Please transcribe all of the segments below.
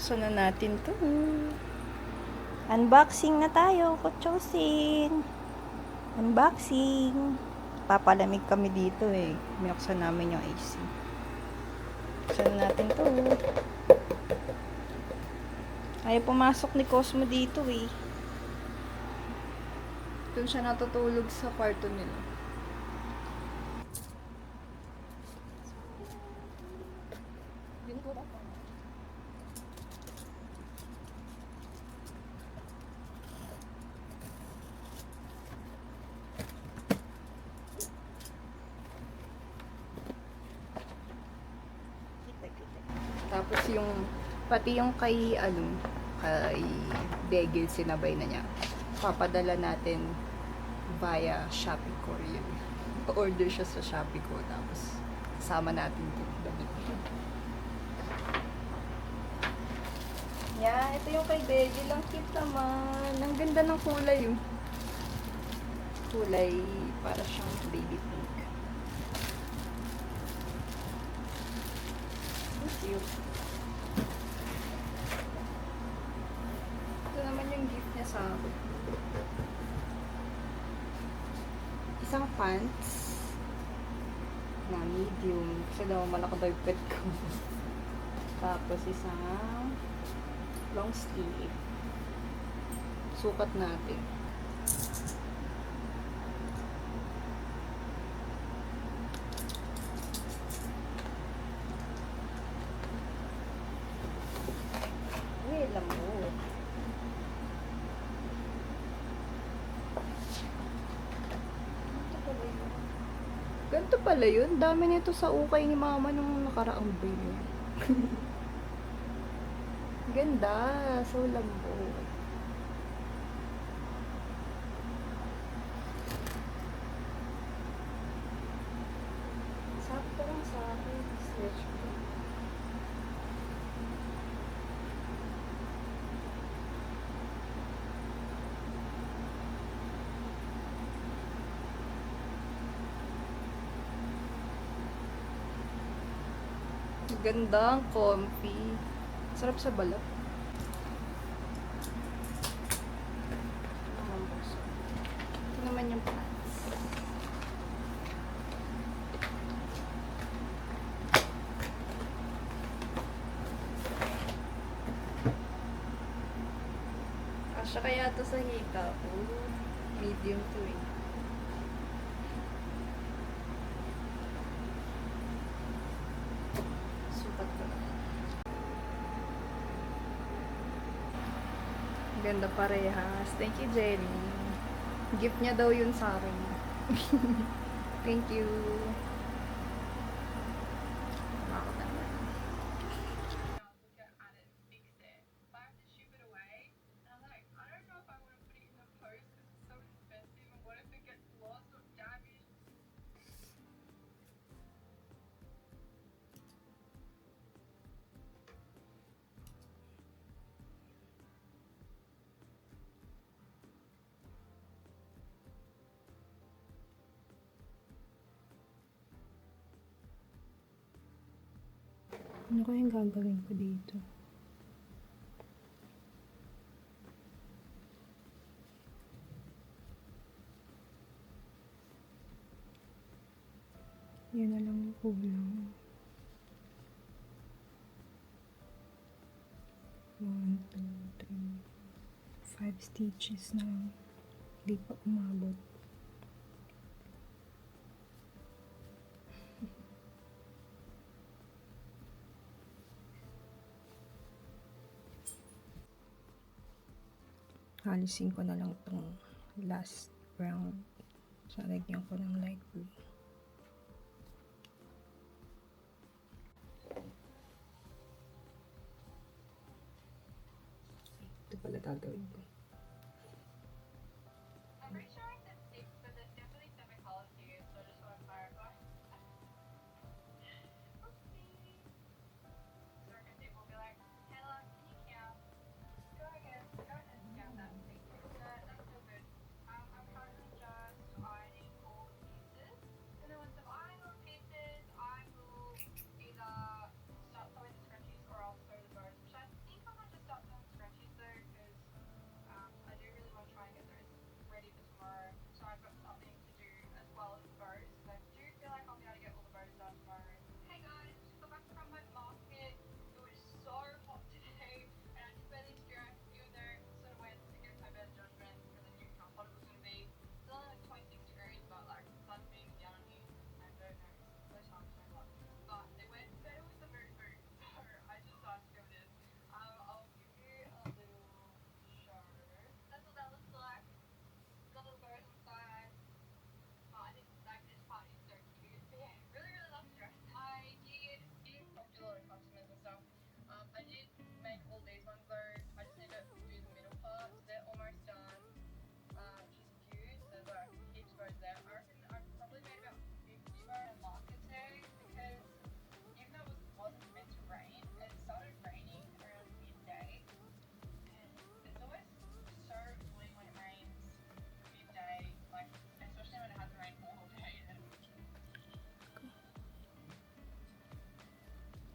Buksan na natin to. Unboxing na tayo, Kutsusin. Unboxing. Papalamig kami dito eh. Binuksan namin yung AC. Buksan na natin to. Ayaw pumasok ni Cosmo dito eh. Doon siya natutulog sa kwarto nila. Tapos yung, pati yung kay Degil, sinabay na niya. Papadala natin via Shopee Korean. Pa-order siya sa Shopee ko, tapos kasama natin yung damit. Yan, ito yung kay Degil. Ang cute naman. Ang ganda ng kulay yung kulay para siyang baby pink. Cute. Ito naman yung gift niya sa akin. Isang pants na medium. Kasi daw malaki daw yung pet ko. Tapos isang long sleeve. Sukat natin. Uy, alam mo. Ganito pala yun. Dami nito sa ukay ni mama nung nakaraang video. Ganda. So lambo. Sakto lang sa akin. Stretch ko. Ganda, ang comfy. Sarap sa balat. Ito naman yung pants. Kasya kaya to sa hika ko. Medium to eh. Sukat ko na. Ganda parehas. Thank you, Jenny. Gift niya daw yun sa akin. Thank you. Bakit naman? Ano kayang gagawin ko dito? Yan na lang yung kulang. 1, 2, 3, 5 stitches na lang. Hindi pa umabot. Alisin ko na lang itong last round. So, lagyan ko ng light blue. Ito pala gagawin ko.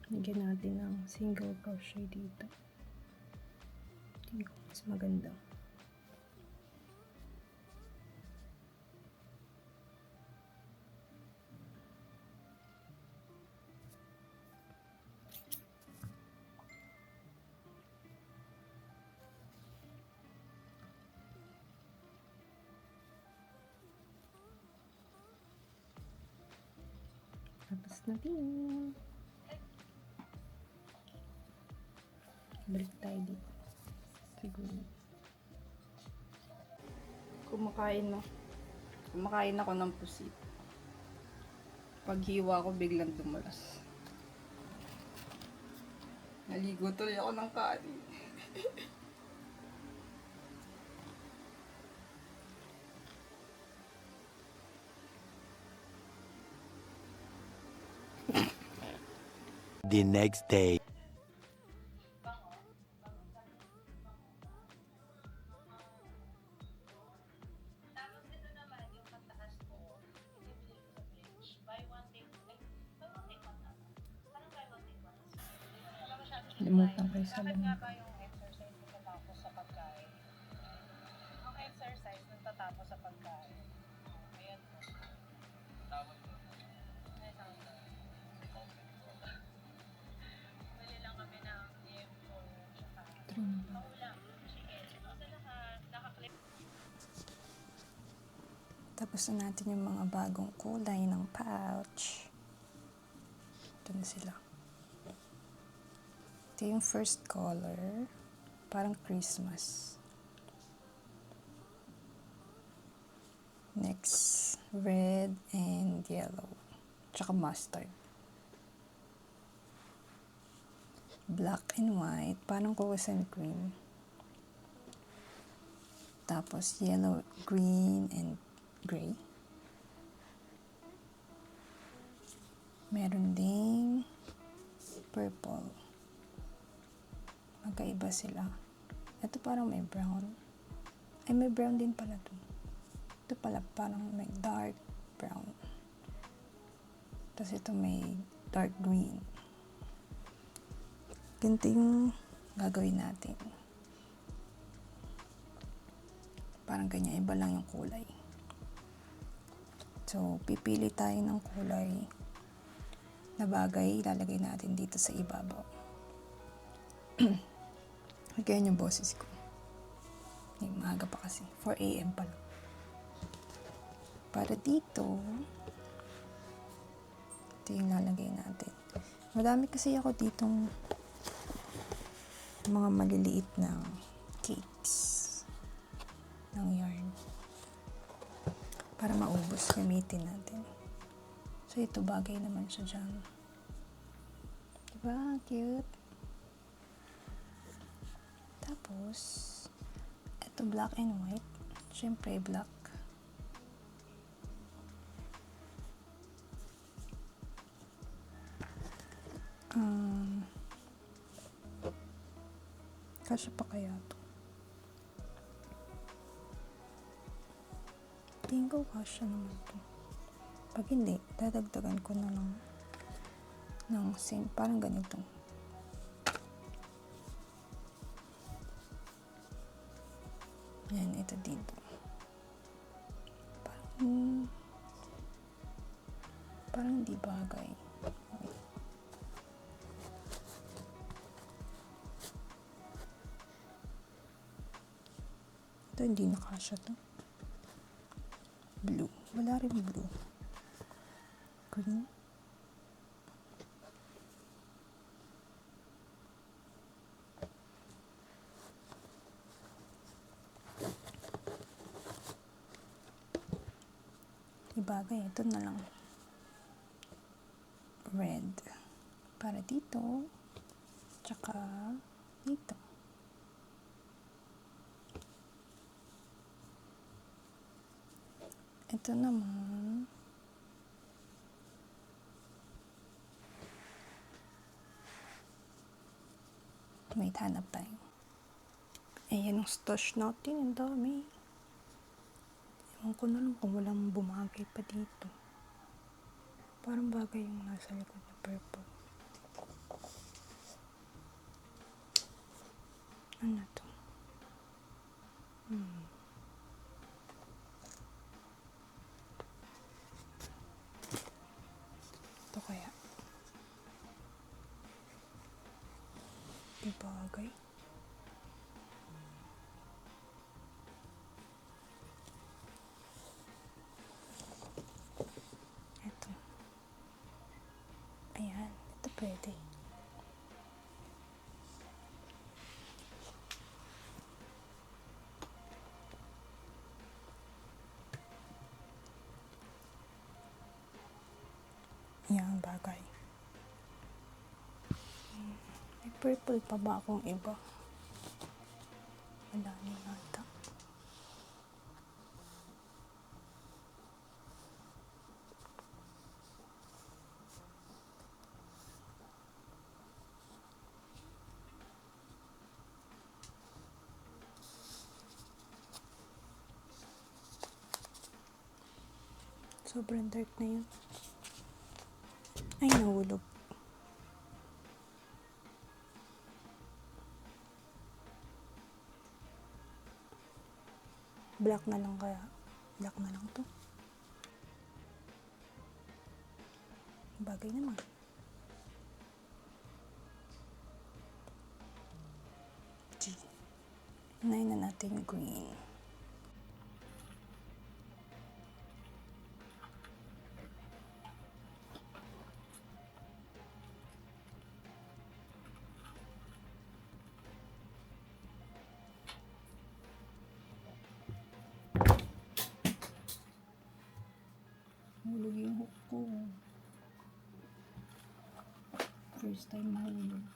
Lagyan natin ng single crochet dito. Tingin ko mas maganda. Tapos na din. Balik tayo dito. Siguro. Kumakain ako ng pusit. Paghiwa ko, biglang tumulas. Naligo tuloy ako ng kanin. The next day. Limutan ko yung Bakit salon. nga ba yung exercise natatapos sa pagkain? Ang exercise natatapos sa pagkain. Ayan po. Ay, tawag. Bili lang kami ng yempo, tsaka paulam, chicken. Sa lahat, nakaklip. Tapos na natin yung mga bagong kulay ng pouch. Ito na sila. Ito yung first color. Parang Christmas. Next, red and yellow. Tsaka mustard. Black and white. Parang cookies and cream. Tapos yellow, green, and gray. Meron ding purple. Magkaiba sila. Ito parang may brown. Ay, may brown din pala to. Ito pala parang may dark brown. Tapos ito may dark green. Ganito yung gagawin natin. Parang ganyan, iba lang yung kulay. So, pipili tayo ng kulay na bagay, ilalagay natin dito sa ibabaw. Ganyan yung boses ko. Maaga pa kasi. 4 AM pa lang. Para dito, ito yung lalagay natin. Madami kasi ako ditong mga maliliit na cakes ng yarn. Para maubos, gamitin natin. So, ito bagay naman siya dyan. Diba? Cute. Tapos, ito black and white. Siyempre, black. Kasya pa kaya to? Tingin ko kasya naman to. Pag hindi, dadagdagan ko na lang ng same. Parang ganito. Yan, ito dito. Parang hindi bagay. Ito, hindi nakasya to. Blue. Wala rin blue. Green. Ibagay, ito na lang. Red. Para dito. Tsaka dito. Ito naman. Wait, hanap tayo. Ayan ang stash natin. Ang dami. Ewan ko na lang kung walang bumagay pa dito. Parang bagay yung nasa likod na purple. Ano to? Ito kaya? Di bagay. Ito. Ayan. Ito pwede. Yan, bagay. May purple pa ba akong iba? Wala na yata. Sobrang dark na yun. Ay, nahulog. Black na lang kaya. Black na lang to. Bagay naman. G. Hinayin na natin green. Hulog yung hook ko. First time mahulog.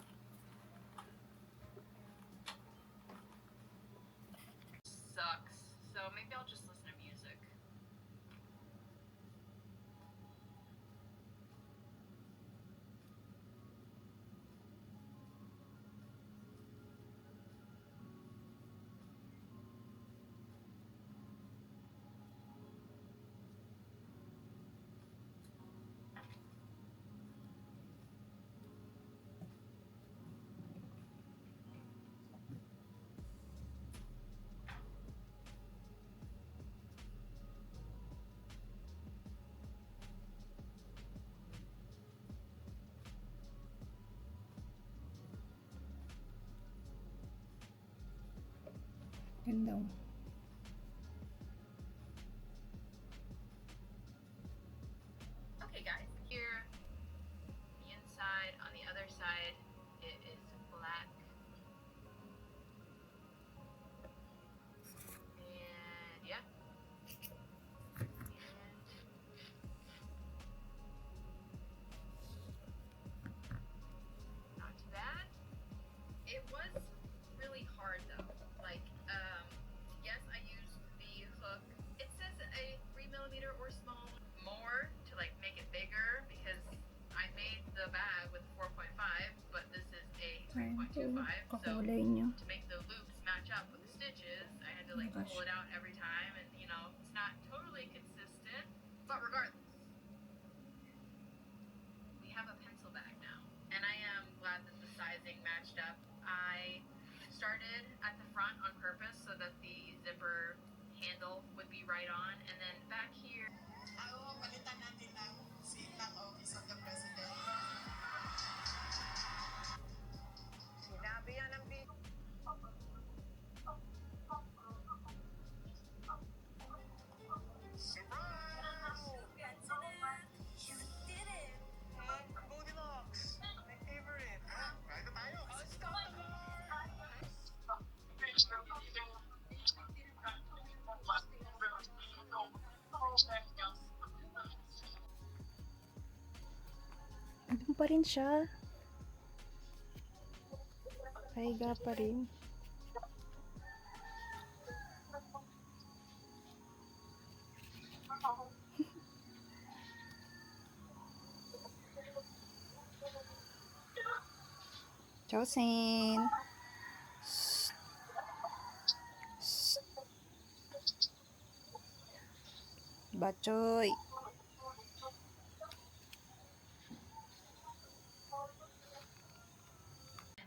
Sucks. So maybe I'll just listen to music. Ganda. Okay, guys. Here, the inside. On the other side, it is black. And yeah. And not too bad. It was really hard though. Like, yes, I used the hook. It says a 3mm or small more to like make it bigger because I made the bag with 4.5, but this is a 3.25. So Kakulay niya. to make the loops match up with the stitches, I had to like Oh my gosh. pull it out every time, and you know, it's not totally consistent, but regardless, we have a pencil bag now, and I am glad that the sizing matched up. I started at the front on purpose so that the zipper handle would be right on, and then back here. Palitan natin ng seal ng Office of the President. Sinabi yan ng video. Goldilocks! My favorite! Kaya na tayo! Let's go! Andun pa rin siya. Pahiga pa rin. Jocelyn. Bachoy.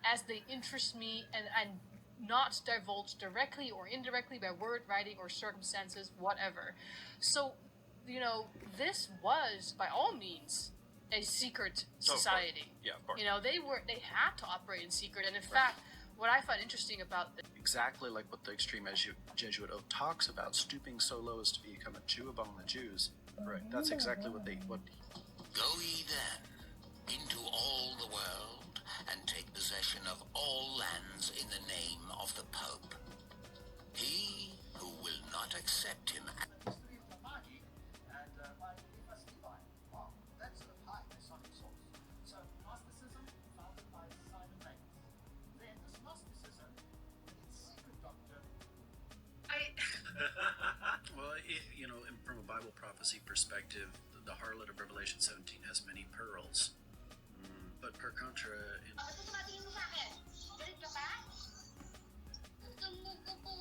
As they interest me and not divulged directly or indirectly by word, writing, or circumstances, whatever. So, this was by all means a secret society. Yeah, of course. They had to operate in secret, and in fact, what I find interesting about this. Exactly like what the extreme Jesuit oath talks about, stooping so low as to become a Jew among the Jews. Right. That's exactly what Go ye then into all the world and take possession of all lands in the name of the Pope. He who will not accept him. History of the party, and by Boniface Levi. Wow, that's a high Masonic source. So, Gnosticism founded by Simon Magus. Then this Gnosticism, with its secret doctor, Well, from a Bible prophecy perspective, the harlot of Revelation 17 has many pearls. But per contra, Ano gusto mo tingin mo sa akin? Galit ka pa? Gusto mo ko po